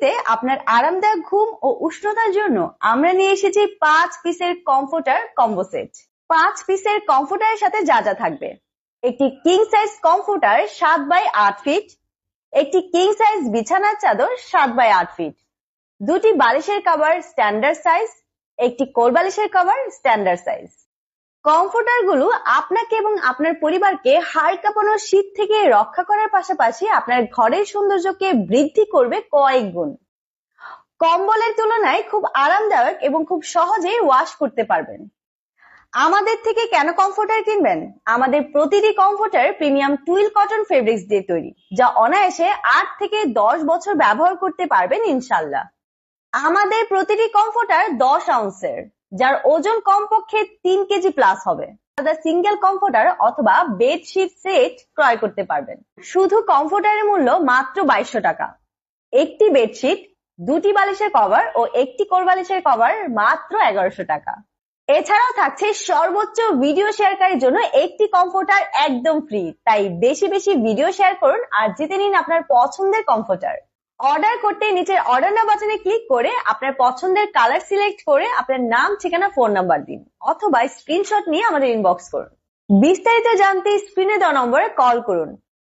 পিসে আপনার আরামদায়ক ঘুম ও উষ্ণতার জন্য আমরা নিয়ে এসেছি 5 পিসের কমফোর্টার কম্বো সেট। 5 পিসের কমফোর্টারের সাথে যা যা থাকবে: একটি king size comforter 7x8 feet, একটি কিং সাইজ বিছানার চাদর 7x8 ফিট, দুটি বালিশের কভার স্ট্যান্ডার্ড সাইজ, একটি কোল বালিশের কভার স্ট্যান্ডার্ড সাইজ। কমফোর্টার গুলো আপনাকে এবং আপনার পরিবারকে হাড় কাঁপানো শীত থেকে রক্ষা করার পাশাপাশি আপনার ঘরের সৌন্দর্যকে বৃদ্ধি করবে কয়েক গুণ। কম্বলের তুলনায় খুব আরামদায়ক এবং খুব সহজেই ওয়াশ করতে পারবেন। আমাদের থেকে কেন কমফোর্টার কিনবেন? আমাদের প্রতিটি comforter premium twill cotton fabrics দিয়ে তৈরি, যা অনায়াসে 8 থেকে 10 বছর ব্যবহার করতে পারবেন ইনশাল্লাহ। আমাদের প্রতিটি কমফোর্টার 10 আউন্সের, যার ওজন কমপক্ষে 3 কেজি প্লাস হবে। আলাদা সিঙ্গেল কমফোর্টার অথবা বেডশিট সেট ক্রয় করতে পারবেন। শুধু কমফোর্টারের মূল্য মাত্র 2200 টাকা। একটি বেডশিট, দুটি বালিশের কভার ও একটি কোল বালিশের কভার মাত্র 1100 টাকা। এছাড়াও থাকছে সর্বোচ্চ ভিডিও শেয়ারকারীর জন্য একটি কমফোর্টার একদম ফ্রি। তাই বেশি বেশি ভিডিও শেয়ার করুন আর জিতে নিন আপনার পছন্দের কমফোর্টার। অর্ডার করতে নিচের অর্ডার নাও বাটনে ক্লিক করে আপনার পছন্দের কালার সিলেক্ট করে আপনার নাম, ঠিকানা, ফোন নাম্বার দিন অথবা স্ক্রিনশট নিয়ে আমাদের ইনবক্স করুন। বিস্তারিত জানতে স্ক্রিনে দেওয়া নম্বরে কল করুন।